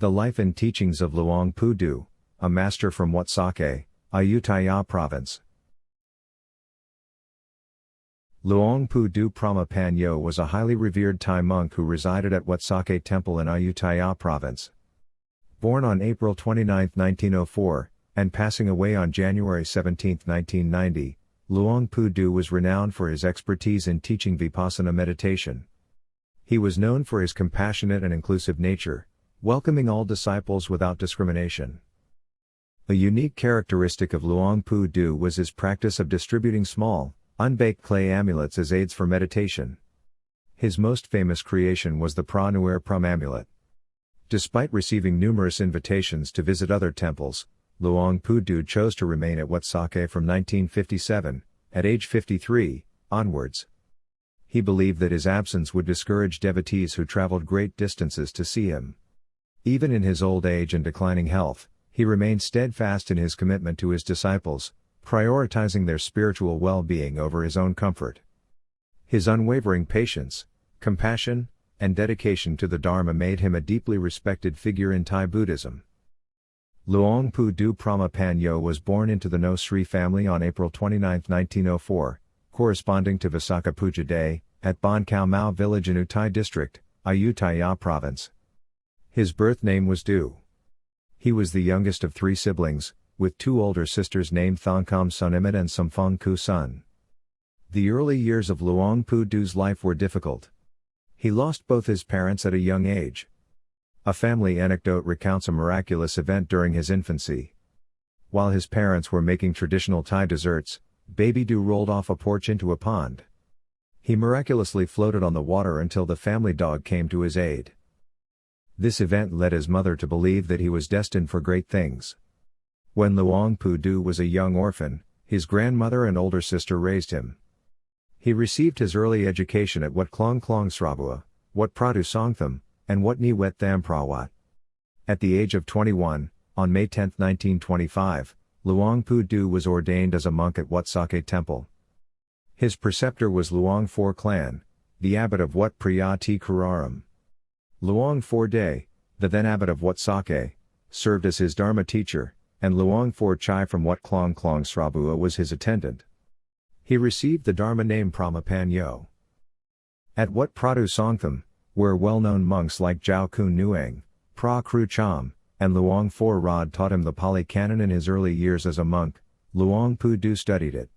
The Life and Teachings of Luang Pu Doo, a master from Wat Sakae, Ayutthaya province. Luang Pu Doo Prama Panyo was a highly revered Thai monk who resided at Wat Sakae Temple in Ayutthaya province. Born on April 29, 1904, and passing away on January 17, 1990, Luang Pu Doo was renowned for his expertise in teaching vipassana meditation. He was known for his compassionate and inclusive nature, welcoming all disciples without discrimination. A unique characteristic of Luang Pu Doo was his practice of distributing small, unbaked clay amulets as aids for meditation. His most famous creation was the Pra Nuer Prum amulet. Despite receiving numerous invitations to visit other temples, Luang Pu Doo chose to remain at Wat Sakae from 1957, at age 53, onwards. He believed that his absence would discourage devotees who traveled great distances to see him. Even in his old age and declining health, he remained steadfast in his commitment to his disciples, prioritizing their spiritual well-being over his own comfort. His unwavering patience, compassion, and dedication to the Dharma made him a deeply respected figure in Thai Buddhism. Luang Pu Doo Prama Panyo was born into the No Sri family on April 29, 1904, corresponding to Visakha Puja Day, at Bon Khao Mau village in Uthai district, Ayutthaya province. His birth name was Doo. He was the youngest of 3 siblings, with 2 older sisters named Thongkham Sunimit and Samphong Ku Sun. The early years of Luang Pu Doo's life were difficult. He lost both his parents at a young age. A family anecdote recounts a miraculous event during his infancy. While his parents were making traditional Thai desserts, baby Doo rolled off a porch into a pond. He miraculously floated on the water until the family dog came to his aid. This event led his mother to believe that he was destined for great things. When Luang Pu Doo was a young orphan, his grandmother and older sister raised him. He received his early education at Wat Klong Klong Srabua, Wat Pradu Songtham, and Wat Ni Wet Tham Prawat. At the age of 21, on May 10, 1925, Luang Pu Doo was ordained as a monk at Wat Sakae Temple. His preceptor was Luang Pho Klan, the abbot of Wat Priya T Kuraram. Luang Pho Day, the then abbot of Wat Sakae, served as his Dharma teacher, and Luang Pho Chai from Wat Klong Klong Srabua was his attendant. He received the Dharma name Prama Panyo. At Wat Pradu Songtham, where well-known monks like Jiao Kun Nuang, Pra Kru Cham, and Luang Pho Rod taught him the Pali Canon in his early years as a monk, Luang Pu Doo studied it.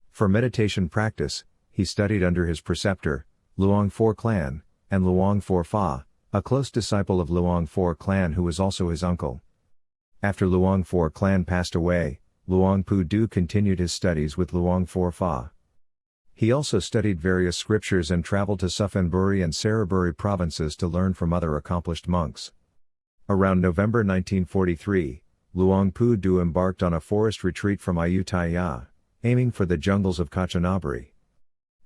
For meditation practice, he studied under his preceptor, Luang Pho Klan, and Luang Pho Pha, a close disciple of Luang Pho Klan who was also his uncle. After Luang Pho Klan passed away, Luang Pu Doo continued his studies with Luang Pho Pha. He also studied various scriptures and traveled to Suphanburi and Saraburi provinces to learn from other accomplished monks. Around November 1943, Luang Pu Doo embarked on a forest retreat from Ayutthaya, aiming for the jungles of Kanchanaburi.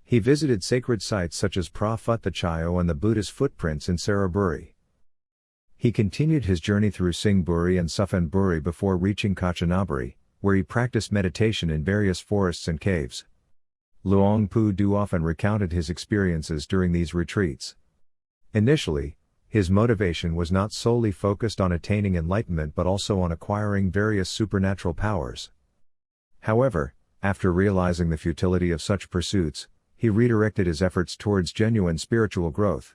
He visited sacred sites such as Pra Phut the Chayo and the Buddhist footprints in Saraburi. He continued his journey through Singburi and Suphanburi before reaching Kanchanaburi, where he practiced meditation in various forests and caves. Luang Pu Doo often recounted his experiences during these retreats. Initially, his motivation was not solely focused on attaining enlightenment but also on acquiring various supernatural powers. However, after realizing the futility of such pursuits, he redirected his efforts towards genuine spiritual growth.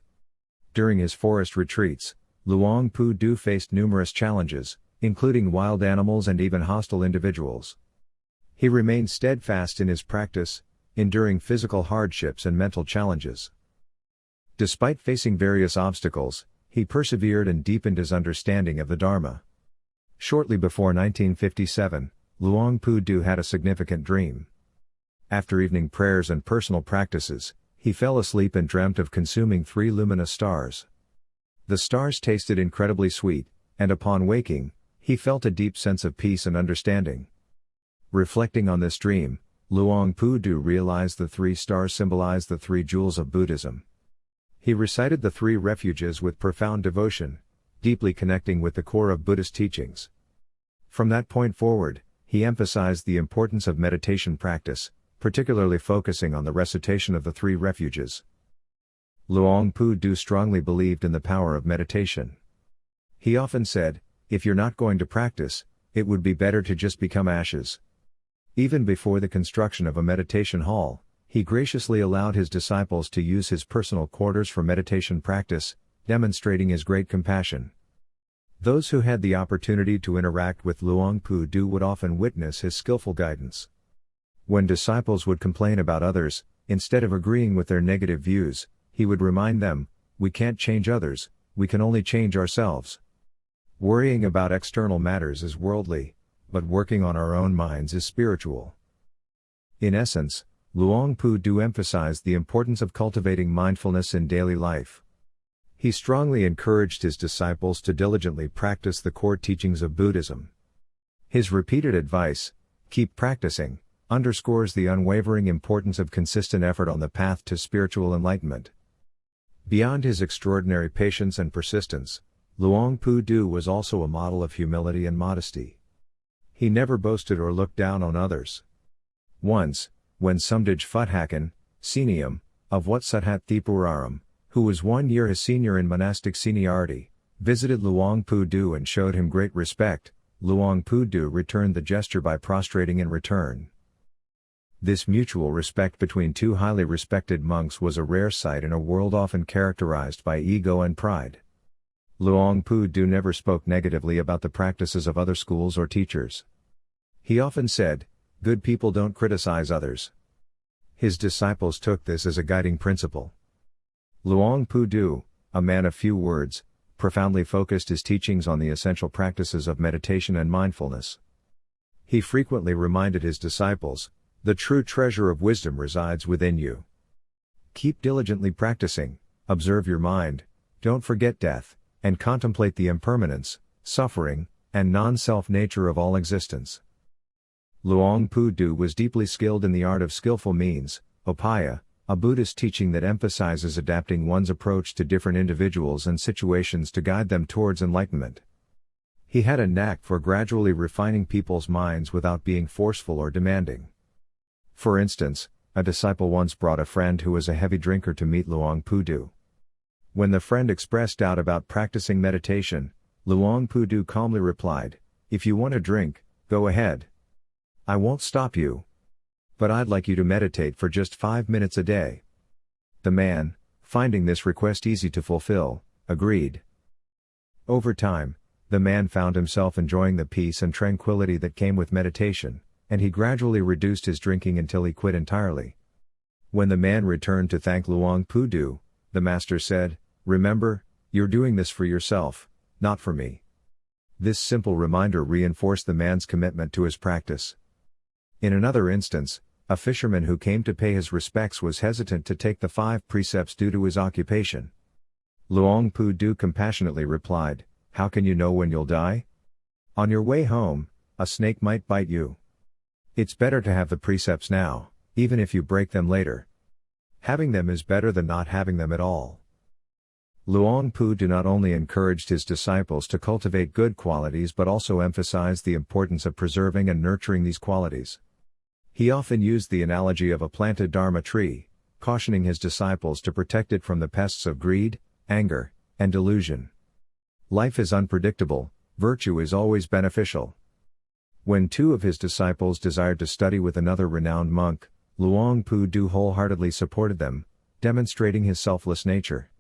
During his forest retreats, Luang Pu Doo faced numerous challenges, including wild animals and even hostile individuals. He remained steadfast in his practice, enduring physical hardships and mental challenges. Despite facing various obstacles, he persevered and deepened his understanding of the Dharma. Shortly before 1957, Luang Pu Doo had a significant dream. After evening prayers and personal practices, he fell asleep and dreamt of consuming 3 luminous stars. The stars tasted incredibly sweet, and upon waking, he felt a deep sense of peace and understanding. Reflecting on this dream, Luang Pu Doo realized the 3 stars symbolized the 3 jewels of Buddhism. He recited the 3 refuges with profound devotion, deeply connecting with the core of Buddhist teachings. From that point forward, he emphasized the importance of meditation practice, particularly focusing on the recitation of the 3 refuges. Luang Pu Doo strongly believed in the power of meditation. He often said, "If you're not going to practice, it would be better to just become ashes." Even before the construction of a meditation hall, he graciously allowed his disciples to use his personal quarters for meditation practice, demonstrating his great compassion. Those who had the opportunity to interact with Luang Pu Doo would often witness his skillful guidance. When disciples would complain about others, instead of agreeing with their negative views, he would remind them, "We can't change others, we can only change ourselves." Worrying about external matters is worldly, but working on our own minds is spiritual. In essence, Luang Pu Doo emphasized the importance of cultivating mindfulness in daily life. He strongly encouraged his disciples to diligently practice the core teachings of Buddhism. His repeated advice, "Keep practicing," underscores the unwavering importance of consistent effort on the path to spiritual enlightenment. Beyond his extraordinary patience and persistence, Luang Pu Doo was also a model of humility and modesty. He never boasted or looked down on others. Once, when Sumdij Phuthakan, Senium, of Wat Suthat Thipuraram, who was 1 year his senior in monastic seniority, visited Luang Pu Doo and showed him great respect, Luang Pu Doo returned the gesture by prostrating in return. This mutual respect between two highly respected monks was a rare sight in a world often characterized by ego and pride. Luang Pu Doo never spoke negatively about the practices of other schools or teachers. He often said, "Good people don't criticize others." His disciples took this as a guiding principle. Luang Pu Doo, a man of few words, profoundly focused his teachings on the essential practices of meditation and mindfulness. He frequently reminded his disciples, "The true treasure of wisdom resides within you. Keep diligently practicing, observe your mind, don't forget death, and contemplate the impermanence, suffering, and non-self nature of all existence." Luang Pu Doo was deeply skilled in the art of skillful means, upaya, a Buddhist teaching that emphasizes adapting one's approach to different individuals and situations to guide them towards enlightenment. He had a knack for gradually refining people's minds without being forceful or demanding. For instance, a disciple once brought a friend who was a heavy drinker to meet Luang Pu Doo. When the friend expressed doubt about practicing meditation, Luang Pu Doo calmly replied, "If you want to drink, go ahead. I won't stop you. But I'd like you to meditate for just 5 minutes a day." The man, finding this request easy to fulfill, agreed. Over time, the man found himself enjoying the peace and tranquility that came with meditation, and he gradually reduced his drinking until he quit entirely. When the man returned to thank Luang Pu Doo, the master said, "Remember, you're doing this for yourself, not for me." This simple reminder reinforced the man's commitment to his practice. In another instance, a fisherman who came to pay his respects was hesitant to take the 5 precepts due to his occupation. Luang Pu Doo compassionately replied, "How can you know when you'll die? On your way home, a snake might bite you. It's better to have the precepts now, even if you break them later. Having them is better than not having them at all." Luang Pu Doo not only encouraged his disciples to cultivate good qualities but also emphasized the importance of preserving and nurturing these qualities. He often used the analogy of a planted Dharma tree, cautioning his disciples to protect it from the pests of greed, anger, and delusion. Life is unpredictable, virtue is always beneficial. When 2 of his disciples desired to study with another renowned monk, Luang Pu Doo wholeheartedly supported them, demonstrating his selfless nature.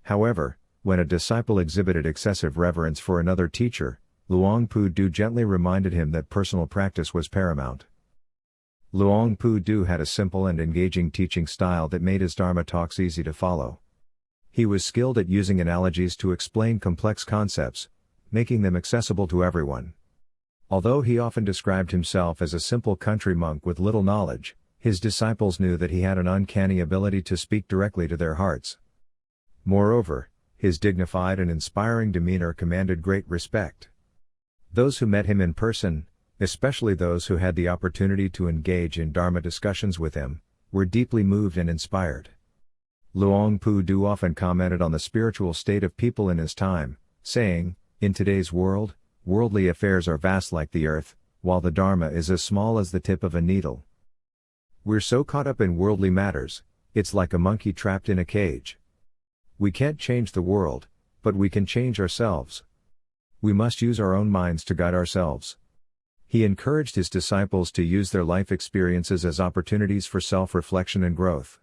However, when a disciple exhibited excessive reverence for another teacher, Luang Pu Doo gently reminded him that personal practice was paramount. Luang Pu Doo had a simple and engaging teaching style that made his Dharma talks easy to follow. He was skilled at using analogies to explain complex concepts, making them accessible to everyone. Although he often described himself as a simple country monk with little knowledge, his disciples knew that he had an uncanny ability to speak directly to their hearts. Moreover, his dignified and inspiring demeanor commanded great respect. Those who met him in person, especially those who had the opportunity to engage in Dharma discussions with him, were deeply moved and inspired. Luang Pu Doo often commented on the spiritual state of people in his time, saying, "In today's world, worldly affairs are vast like the earth, while the Dharma is as small as the tip of a needle. We're so caught up in worldly matters, it's like a monkey trapped in a cage. We can't change the world, but we can change ourselves. We must use our own minds to guide ourselves. He encouraged his disciples to use their life experiences as opportunities for self-reflection and growth.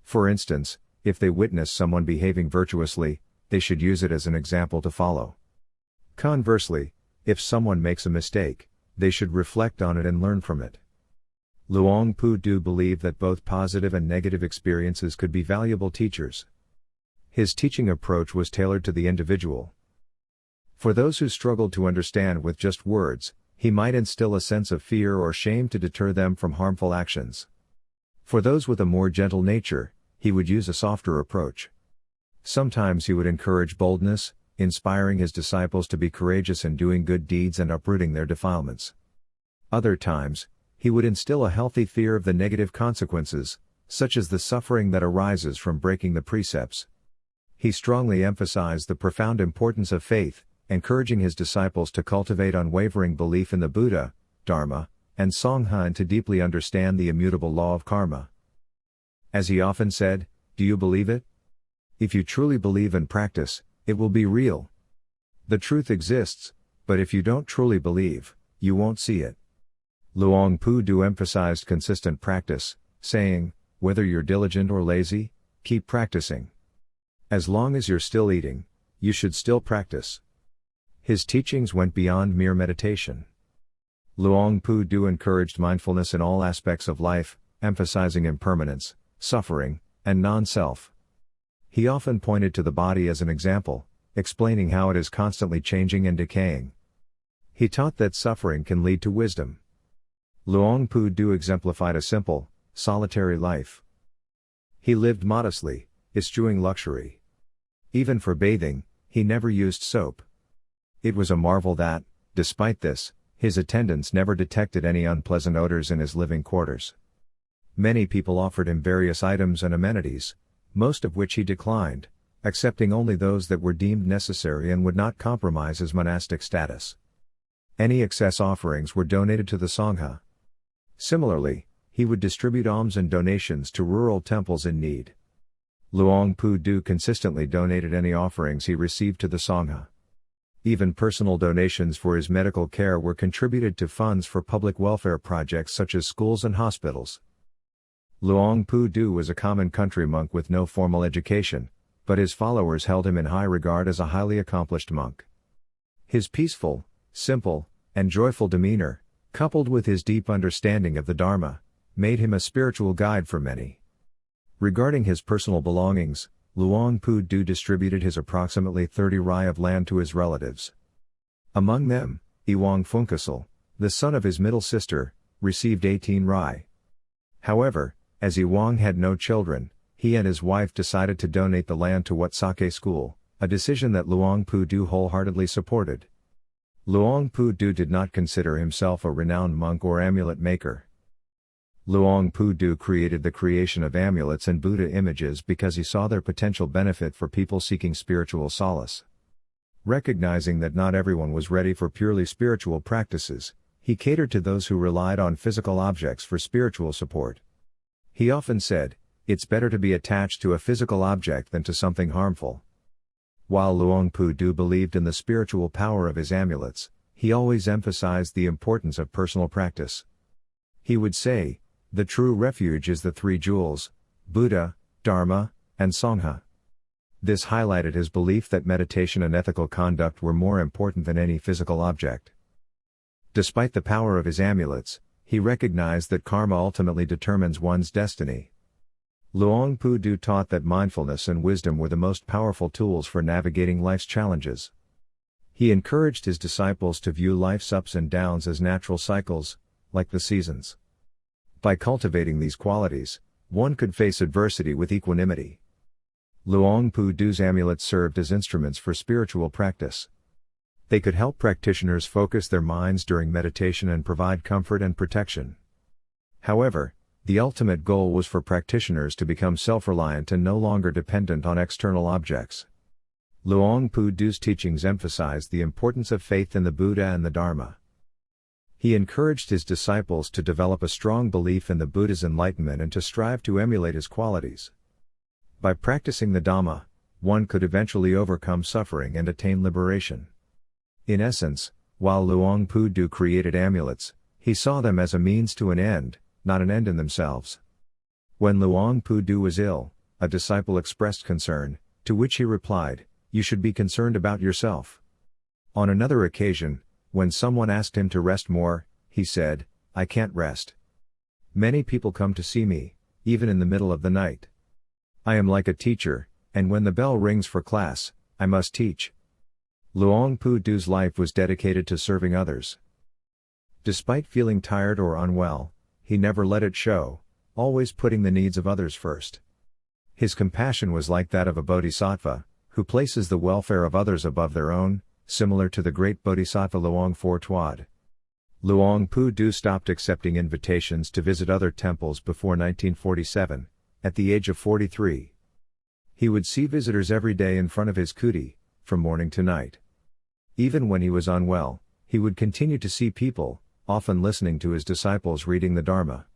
For instance, if they witness someone behaving virtuously, they should use it as an example to follow. Conversely, if someone makes a mistake, they should reflect on it and learn from it. Luang Pu Doo believed that both positive and negative experiences could be valuable teachers. His teaching approach was tailored to the individual. For those who struggled to understand with just words, he might instill a sense of fear or shame to deter them from harmful actions. For those with a more gentle nature, he would use a softer approach. Sometimes he would encourage boldness, inspiring his disciples to be courageous in doing good deeds and uprooting their defilements. Other times, he would instill a healthy fear of the negative consequences, such as the suffering that arises from breaking the precepts. He strongly emphasized the profound importance of faith, encouraging his disciples to cultivate unwavering belief in the Buddha, Dharma, and Sangha and to deeply understand the immutable law of karma. As he often said, "Do you believe it? If you truly believe and practice, it will be real. The truth exists, but if you don't truly believe, you won't see it." Luang Pu Doo emphasized consistent practice, saying, "Whether you're diligent or lazy, keep practicing. As long as you're still eating, you should still practice." His teachings went beyond mere meditation. Luang Pu Doo encouraged mindfulness in all aspects of life, emphasizing impermanence, suffering, and non-self. He often pointed to the body as an example, explaining how it is constantly changing and decaying. He taught that suffering can lead to wisdom. Luang Pu Doo exemplified a simple, solitary life. He lived modestly, eschewing luxury. Even for bathing, he never used soap. It was a marvel that, despite this, his attendants never detected any unpleasant odors in his living quarters. Many people offered him various items and amenities, most of which he declined, accepting only those that were deemed necessary and would not compromise his monastic status. Any excess offerings were donated to the Sangha. Similarly, he would distribute alms and donations to rural temples in need. Luang Pu Doo consistently donated any offerings he received to the Sangha. Even personal donations for his medical care were contributed to funds for public welfare projects such as schools and hospitals. Luang Pu Doo was a common country monk with no formal education, but his followers held him in high regard as a highly accomplished monk. His peaceful, simple, and joyful demeanor, coupled with his deep understanding of the Dharma, made him a spiritual guide for many. Regarding his personal belongings, Luang Pu Doo distributed his approximately 30 rai of land to his relatives. Among them, Iwang Funkasal, the son of his middle sister, received 18 rai. However, as Iwang had no children, he and his wife decided to donate the land to Wat Sakae school, a decision that Luang Pu Doo wholeheartedly supported. Luang Pu Doo did not consider himself a renowned monk or amulet maker. Luang Pu Doo created the creation of amulets and Buddha images because he saw their potential benefit for people seeking spiritual solace. Recognizing that not everyone was ready for purely spiritual practices, he catered to those who relied on physical objects for spiritual support. He often said, "It's better to be attached to a physical object than to something harmful." While Luang Pu Doo believed in the spiritual power of his amulets, he always emphasized the importance of personal practice. He would say, "The true refuge is the three jewels, Buddha, Dharma, and Sangha." This highlighted his belief that meditation and ethical conduct were more important than any physical object. Despite the power of his amulets, he recognized that karma ultimately determines one's destiny. Luang Pu Doo taught that mindfulness and wisdom were the most powerful tools for navigating life's challenges. He encouraged his disciples to view life's ups and downs as natural cycles, like the seasons. By cultivating these qualities, one could face adversity with equanimity. Luang Pu Doo's amulets served as instruments for spiritual practice. They could help practitioners focus their minds during meditation and provide comfort and protection. However, the ultimate goal was for practitioners to become self-reliant and no longer dependent on external objects. Luang Pu Doo's teachings emphasized the importance of faith in the Buddha and the Dharma. He encouraged his disciples to develop a strong belief in the Buddha's enlightenment and to strive to emulate his qualities. By practicing the Dhamma, one could eventually overcome suffering and attain liberation. In essence, while Luang Pu Doo created amulets, he saw them as a means to an end, not an end in themselves. When Luang Pu Doo was ill, a disciple expressed concern, to which he replied, "You should be concerned about yourself." On another occasion, when someone asked him to rest more, he said, "I can't rest. Many people come to see me, even in the middle of the night. I am like a teacher, and when the bell rings for class, I must teach." Luang Pu Doo's life was dedicated to serving others. Despite feeling tired or unwell, he never let it show, always putting the needs of others first. His compassion was like that of a bodhisattva, who places the welfare of others above their own, similar to the great bodhisattva Luang Pu Doo. Luang Pu Doo stopped accepting invitations to visit other temples before 1947, at the age of 43. He would see visitors every day in front of his kuti, from morning to night. Even when he was unwell, he would continue to see people, often listening to his disciples reading the Dharma.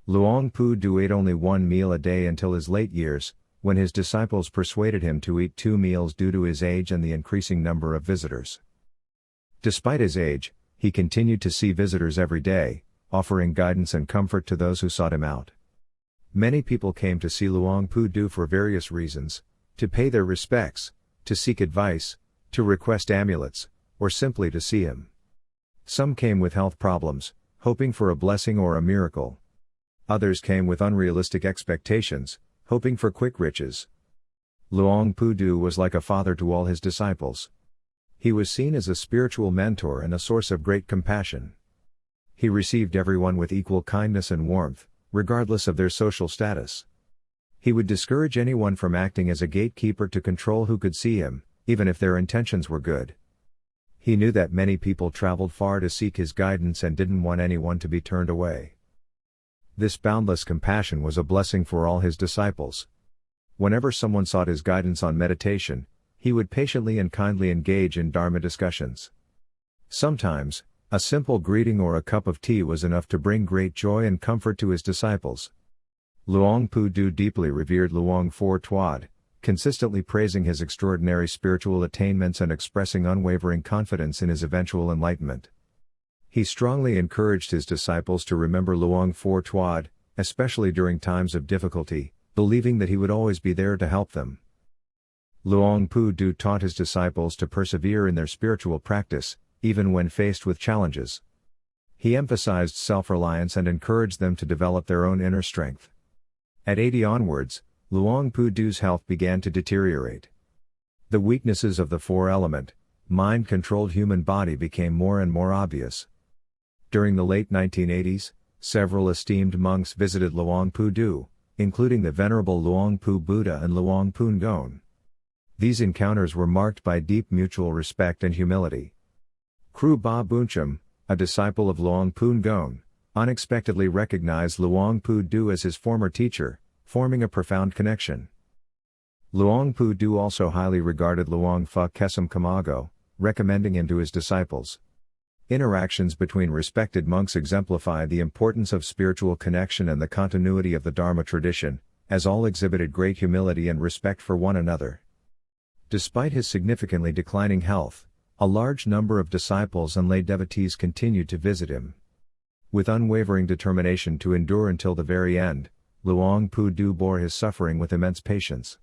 Luang Pu Doo ate only one meal a day until his late years, when his disciples persuaded him to eat 2 meals due to his age and the increasing number of visitors. Despite his age, he continued to see visitors every day, offering guidance and comfort to those who sought him out. Many people came to see Luang Pu Doo for various reasons: to pay their respects, to seek advice, to request amulets, or simply to see him. Some came with health problems, hoping for a blessing or a miracle. Others came with unrealistic expectations, hoping for quick riches. Luang Pu Doo was like a father to all his disciples. He was seen as a spiritual mentor and a source of great compassion. He received everyone with equal kindness and warmth, regardless of their social status. He would discourage anyone from acting as a gatekeeper to control who could see him, even if their intentions were good. He knew that many people traveled far to seek his guidance and didn't want anyone to be turned away. This boundless compassion was a blessing for all his disciples. Whenever someone sought his guidance on meditation, he would patiently and kindly engage in Dharma discussions. Sometimes, a simple greeting or a cup of tea was enough to bring great joy and comfort to his disciples. Luang Pu Doo deeply revered Luang Pu Doo, consistently praising his extraordinary spiritual attainments and expressing unwavering confidence in his eventual enlightenment. He strongly encouraged his disciples to remember Luang Pu Doo, especially during times of difficulty, believing that he would always be there to help them. Luang Pu Doo taught his disciples to persevere in their spiritual practice, even when faced with challenges. He emphasized self-reliance and encouraged them to develop their own inner strength. At 80 onwards, Luang Pu Doo's health began to deteriorate. The weaknesses of the four-element, mind-controlled human body became more and more obvious. During the late 1980s, several esteemed monks visited Luang Pu Doo, including the Venerable Luang Pu Buddha and Luang Pu Ngon. These encounters were marked by deep mutual respect and humility. Kru Ba Buncham, a disciple of Luang Pu Ngon, unexpectedly recognized Luang Pu Doo as his former teacher, forming a profound connection. Luang Pu Doo also highly regarded Luang Phu Kesam Kamago, recommending him to his disciples. Interactions between respected monks exemplify the importance of spiritual connection and the continuity of the Dharma tradition, as all exhibited great humility and respect for one another. Despite his significantly declining health, a large number of disciples and lay devotees continued to visit him. With unwavering determination to endure until the very end, Luang Pu Doo bore his suffering with immense patience.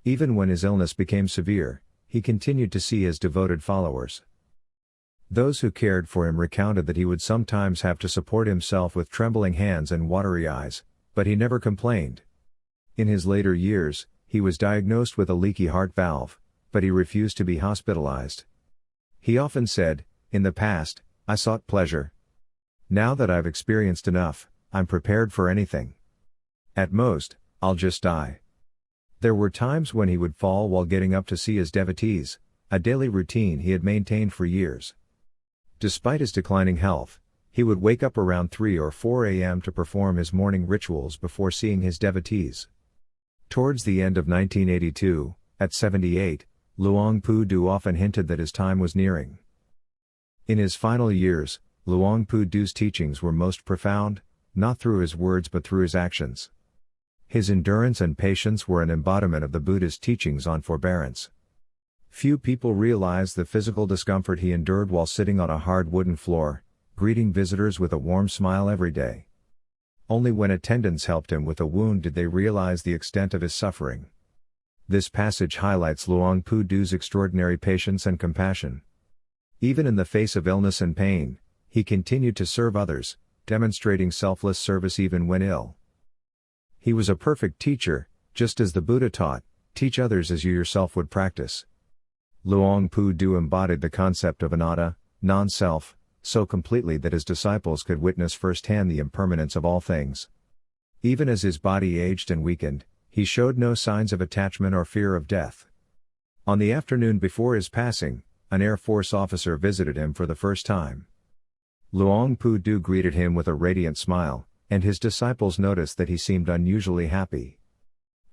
Even when his illness became severe, he continued to see his devoted followers. Those who cared for him recounted that he would sometimes have to support himself with trembling hands and watery eyes, but he never complained. In his later years, he was diagnosed with a leaky heart valve, but he refused to be hospitalized. He often said, "In the past, I sought pleasure. Now that I've experienced enough, I'm prepared for anything. At most, I'll just die." There were times when he would fall while getting up to see his devotees, a daily routine he had maintained for years. Despite his declining health, he would wake up around 3 or 4 a.m. to perform his morning rituals before seeing his devotees. Towards the end of 1982, at 78, Luang Pu Doo often hinted that his time was nearing. In his final years, Luang Pu Doo's teachings were most profound, not through his words but through his actions. His endurance and patience were an embodiment of the Buddha's teachings on forbearance. Few people realize the physical discomfort he endured while sitting on a hard wooden floor, greeting visitors with a warm smile every day. Only when attendants helped him with a wound did they realize the extent of his suffering. This passage highlights Luang Pu Doo's extraordinary patience and compassion. Even in the face of illness and pain, he continued to serve others, demonstrating selfless service even when ill. He was a perfect teacher, just as the Buddha taught, teach others as you yourself would practice. Luang Pu Doo embodied the concept of anatta, non-self, so completely that his disciples could witness firsthand the impermanence of all things. Even as his body aged and weakened, he showed no signs of attachment or fear of death. On the afternoon before his passing, an Air Force officer visited him for the first time. Luang Pu Doo greeted him with a radiant smile, and his disciples noticed that he seemed unusually happy.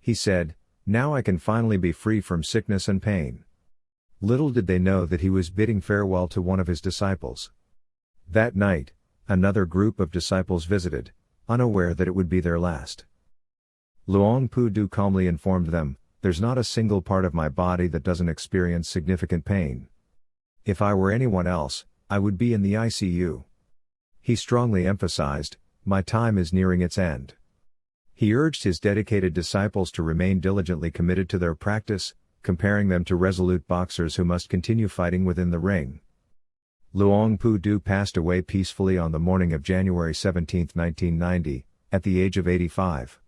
He said, "Now I can finally be free from sickness and pain." Little did they know that he was bidding farewell to one of his disciples. That night, another group of disciples visited, unaware that it would be their last. Luang Pu Doo calmly informed them, "There's not a single part of my body that doesn't experience significant pain. If I were anyone else, I would be in the ICU." He strongly emphasized, "My time is nearing its end." He urged his dedicated disciples to remain diligently committed to their practice, comparing them to resolute boxers who must continue fighting within the ring. Luang Pu Doo passed away peacefully on the morning of January 17, 1990, at the age of 85.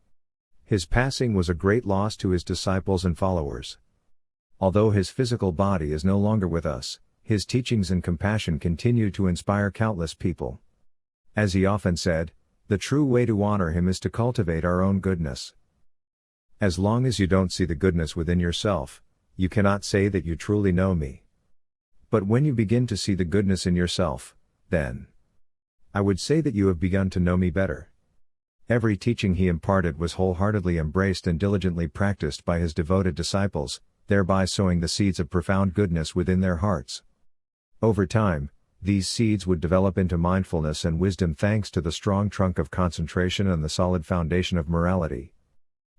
His passing was a great loss to his disciples and followers. Although his physical body is no longer with us, his teachings and compassion continue to inspire countless people. As he often said, the true way to honor him is to cultivate our own goodness. As long as you don't see the goodness within yourself, you cannot say that you truly know me. But when you begin to see the goodness in yourself, then I would say that you have begun to know me better. Every teaching he imparted was wholeheartedly embraced and diligently practiced by his devoted disciples, thereby sowing the seeds of profound goodness within their hearts. Over time, these seeds would develop into mindfulness and wisdom thanks to the strong trunk of concentration and the solid foundation of morality.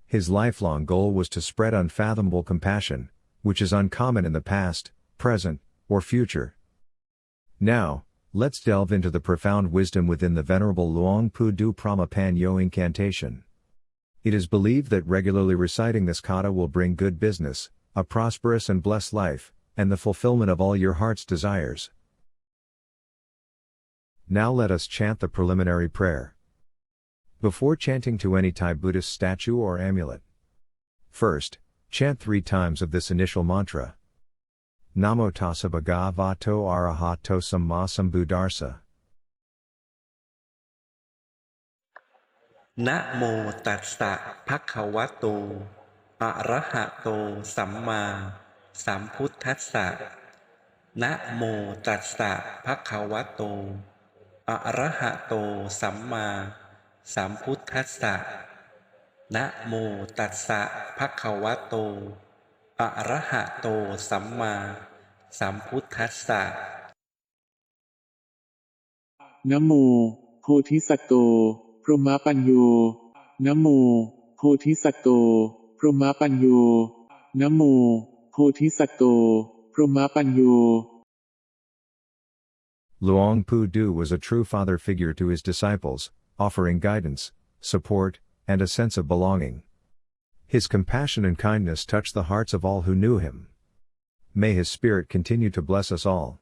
His lifelong goal was to spread unfathomable compassion, which is uncommon in the past, present, or future. Now, let's delve into the profound wisdom within the Venerable Luang Pu Doo Prama Panyo incantation. It is believed that regularly reciting this kata will bring good business, a prosperous and blessed life, and the fulfillment of all your heart's desires. Now let us chant the preliminary prayer. Before chanting to any Thai Buddhist statue or amulet, first, chant 3 times of this initial mantra. Namo tassa bhagavato arahato samma sambuddhassa. นะโมตัสสะภะคะวะโตอะระหะโตสัมมาสัมพุทธัสสะนะโมตัสสะภะคะวะโตอะระหะโตสัมมาสัมพุทธัสสะนะโมตัสสะภะคะวะโตอะระหะโตสัมมาสัมพุทธัสสะ นะโมโพธิสัตโตพรหมปัญโยนะโมโพธิสัตโตพรหมปัญโยนะโมโพธิสัตโตพรหมปัญโย Luang Pu Doo was a true father figure to his disciples, offering guidance, support, and a sense of belonging. His compassion and kindness touched the hearts of all who knew him. May his spirit continue to bless us all.